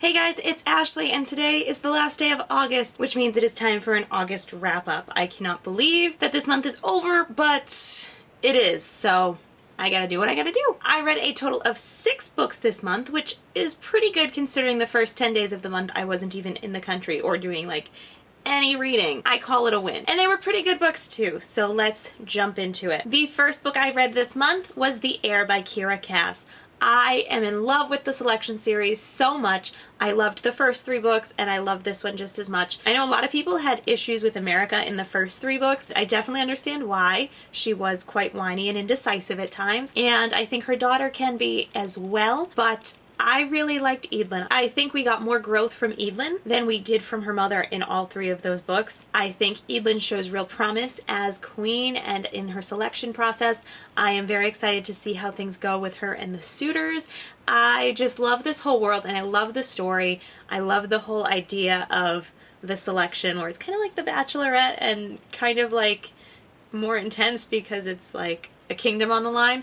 Hey guys, it's Ashley and today is the last day of August, which means it is time for an August wrap-up. I cannot believe that this month is over, but it is, so I gotta do what I gotta do. I read a total of 6 books this month, which is pretty good considering the first 10 days of the month I wasn't even in the country or doing like any reading. I call it a win. And they were pretty good books too, so let's jump into it. The first book I read this month was The Heir by Kiera Cass. I am in love with the Selection series so much. I loved the first 3 books and I love this one just as much. I know a lot of people had issues with America in the first 3 books. I definitely understand why. She was quite whiny and indecisive at times, and I think her daughter can be as well, but I really liked Eadlyn. I think we got more growth from Eadlyn than we did from her mother in all 3 of those books. I think Eadlyn shows real promise as queen and in her selection process. I am very excited to see how things go with her and the suitors. I just love this whole world and I love the story. I love the whole idea of the selection where it's kind of like The Bachelorette and kind of like more intense because it's like a kingdom on the line.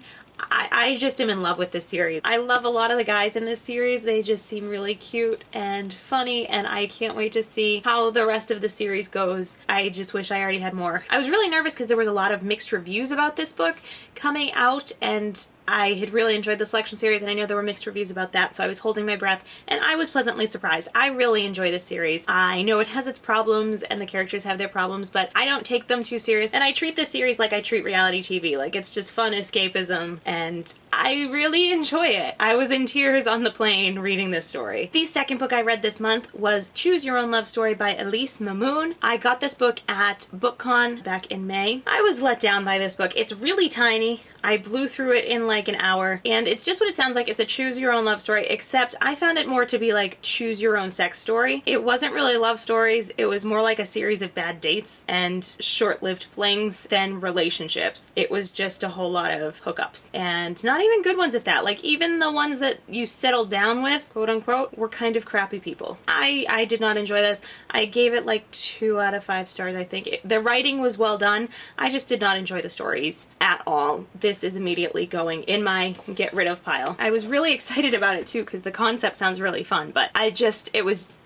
I just am in love with this series. I love a lot of the guys in this series. They just seem really cute and funny, and I can't wait to see how the rest of the series goes. I just wish I already had more. I was really nervous because there was a lot of mixed reviews about this book coming out, and I had really enjoyed the Selection series, and I know there were mixed reviews about that, so I was holding my breath, and I was pleasantly surprised. I really enjoy this series. I know it has its problems, and the characters have their problems, but I don't take them too serious, and I treat this series like I treat reality TV. Like, it's just fun escapism, and I really enjoy it. I was in tears on the plane reading this story. The second book I read this month was Choose Your Own Love Story by Elise Mamoun. I got this book at BookCon back in May. I was let down by this book. It's really tiny. I blew through it in like an hour, and it's just what it sounds like. It's a choose your own love story, except I found it more to be like choose your own sex story. It wasn't really love stories. It was more like a series of bad dates and short-lived flings than relationships. It was just a whole lot of hookups, and not even good ones at that. Like, even the ones that you settled down with, quote unquote, were kind of crappy people. I did not enjoy this. I gave it like 2 out of 5 stars, I think. The writing was well done. I just did not enjoy the stories at all. This is immediately going in my get rid of pile. I was really excited about it too because the concept sounds really fun, but it was...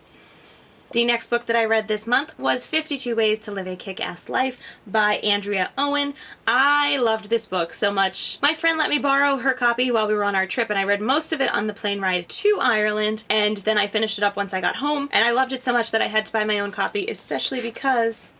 The next book that I read this month was 52 Ways to Live a Kick-Ass Life by Andrea Owen. I loved this book so much. My friend let me borrow her copy while we were on our trip, and I read most of it on the plane ride to Ireland, and then I finished it up once I got home, and I loved it so much that I had to buy my own copy, especially because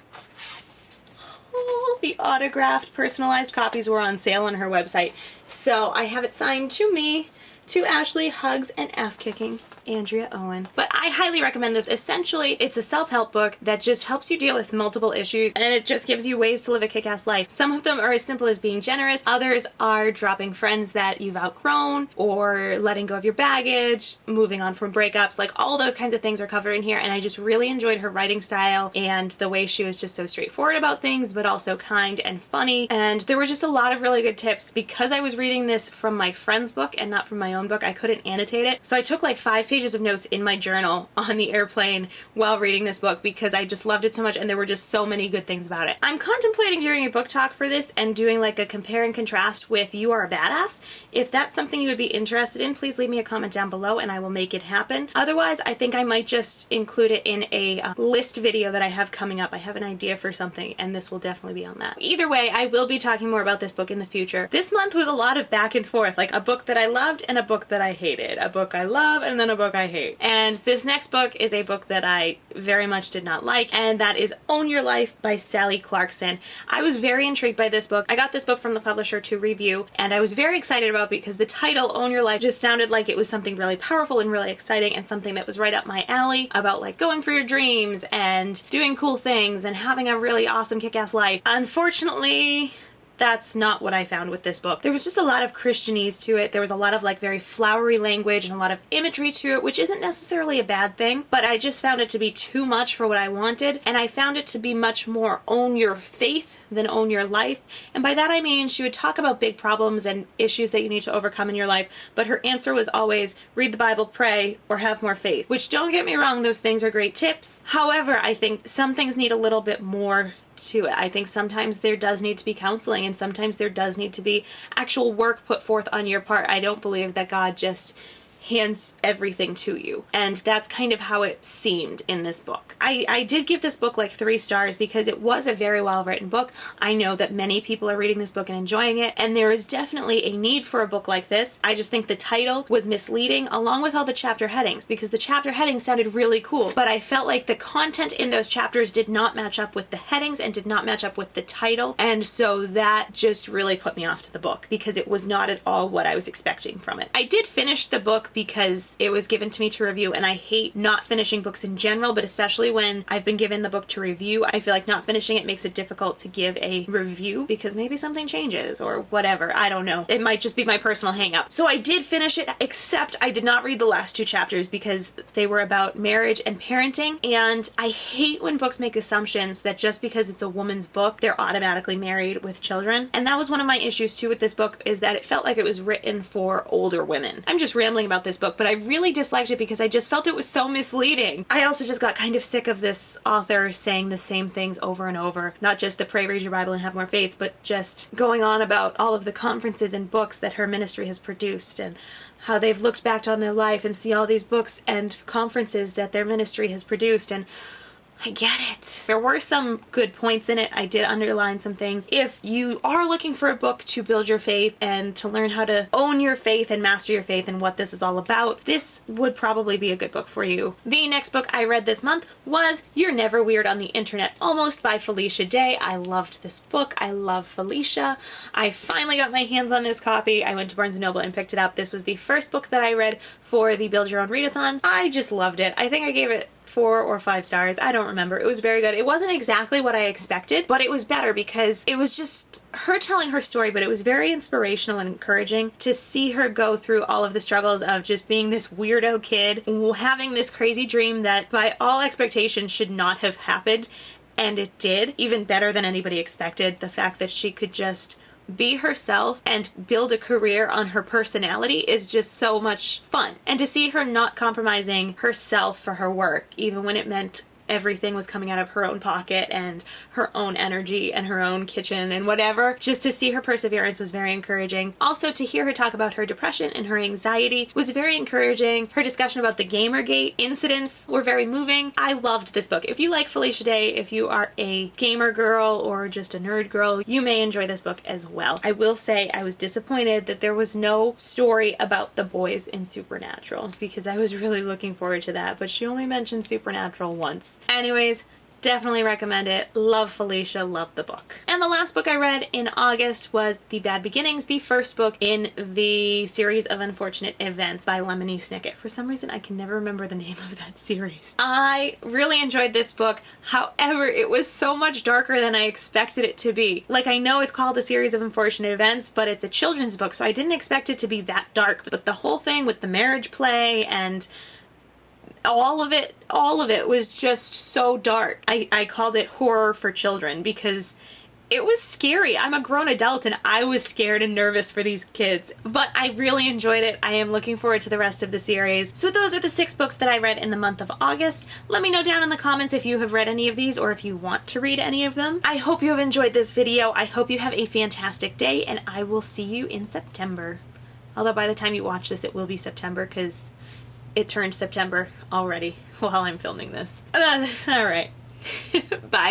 the autographed, personalized copies were on sale on her website. So I have it signed to me, to Ashley, hugs and ass kicking, Andrea Owen. But I highly recommend this. Essentially, it's a self-help book that just helps you deal with multiple issues, and it just gives you ways to live a kick-ass life. Some of them are as simple as being generous. Others are dropping friends that you've outgrown, or letting go of your baggage, moving on from breakups. Like, all those kinds of things are covered in here, and I just really enjoyed her writing style and the way she was just so straightforward about things, but also kind and funny. And there were just a lot of really good tips. Because I was reading this from my friend's book and not from my own book, I couldn't annotate it. So I took like 5 pages of notes in my journal on the airplane while reading this book because I just loved it so much, and there were just so many good things about it. I'm contemplating doing a book talk for this and doing like a compare and contrast with You Are a Badass. If that's something you would be interested in, please leave me a comment down below and I will make it happen. Otherwise, I think I might just include it in a list video that I have coming up. I have an idea for something, and this will definitely be on that. Either way, I will be talking more about this book in the future. This month was a lot of back and forth, like a book that I loved and a book that I hated, a book I love and then a book I hate. And this next book is a book that I very much did not like, and that is Own Your Life by Sally Clarkson. I was very intrigued by this book. I got this book from the publisher to review, and I was very excited about it because the title, Own Your Life, just sounded like it was something really powerful and really exciting and something that was right up my alley about like going for your dreams and doing cool things and having a really awesome kick-ass life. Unfortunately, that's not what I found with this book. There was just a lot of Christianese to it. There was a lot of like very flowery language and a lot of imagery to it, which isn't necessarily a bad thing, but I just found it to be too much for what I wanted, and I found it to be much more own your faith than own your life. And by that I mean she would talk about big problems and issues that you need to overcome in your life, but her answer was always read the Bible, pray, or have more faith. Which, don't get me wrong, those things are great tips. However, I think some things need a little bit more to it. I think sometimes there does need to be counseling, and sometimes there does need to be actual work put forth on your part. I don't believe that God just hands everything to you. And that's kind of how it seemed in this book. I did give this book like 3 stars because it was a very well written book. I know that many people are reading this book and enjoying it, and there is definitely a need for a book like this. I just think the title was misleading along with all the chapter headings, because the chapter headings sounded really cool, but I felt like the content in those chapters did not match up with the headings and did not match up with the title, and so that just really put me off to the book because it was not at all what I was expecting from it. I did finish the book because it was given to me to review, and I hate not finishing books in general, but especially when I've been given the book to review, I feel like not finishing it makes it difficult to give a review because maybe something changes or whatever. I don't know. It might just be my personal hang-up. So I did finish it, except I did not read the last 2 chapters because they were about marriage and parenting, and I hate when books make assumptions that just because it's a woman's book, they're automatically married with children. And that was one of my issues too with this book, is that it felt like it was written for older women. I'm just rambling about this book, but I really disliked it because I just felt it was so misleading. I also just got kind of sick of this author saying the same things over and over. Not just the pray, read your Bible, and have more faith, but just going on about all of the conferences and books that her ministry has produced and how they've looked back on their life and see all these books and conferences that their ministry has produced, and I get it. There were some good points in it. I did underline some things. If you are looking for a book to build your faith and to learn how to own your faith and master your faith and what this is all about, this would probably be a good book for you. The next book I read this month was You're Never Weird on the Internet, Almost, by Felicia Day. I loved this book. I love Felicia. I finally got my hands on this copy. I went to Barnes & Noble and picked it up. This was the first book that I read for the Build Your Own Readathon. I just loved it. I think I gave it 4 or 5 stars. I don't remember. It was very good. It wasn't exactly what I expected, but it was better because it was just her telling her story, but it was very inspirational and encouraging to see her go through all of the struggles of just being this weirdo kid, having this crazy dream that by all expectations should not have happened, and it did, even better than anybody expected. The fact that she could just be herself and build a career on her personality is just so much fun. And to see her not compromising herself for her work, even when it meant everything was coming out of her own pocket and her own energy and her own kitchen and whatever, just to see her perseverance was very encouraging. Also, to hear her talk about her depression and her anxiety was very encouraging. Her discussion about the Gamergate incidents were very moving. I loved this book. If you like Felicia Day, if you are a gamer girl or just a nerd girl, you may enjoy this book as well. I will say I was disappointed that there was no story about the boys in Supernatural because I was really looking forward to that, but she only mentioned Supernatural once. Anyways, definitely recommend it. Love Felicia, love the book. And the last book I read in August was The Bad Beginnings, the first book in the series of Unfortunate Events by Lemony Snicket. For some reason, I can never remember the name of that series. I really enjoyed this book. However, it was so much darker than I expected it to be. Like, I know it's called A Series of Unfortunate Events, but it's a children's book, so I didn't expect it to be that dark. But the whole thing with the marriage play and all of it was just so dark. I called it horror for children because it was scary. I'm a grown adult and I was scared and nervous for these kids, but I really enjoyed it. I am looking forward to the rest of the series. So those are the 6 books that I read in the month of August. Let me know down in the comments if you have read any of these or if you want to read any of them. I hope you have enjoyed this video. I hope you have a fantastic day, and I will see you in September. Although by the time you watch this, it will be September because it turned September already while I'm filming this. All right. Bye.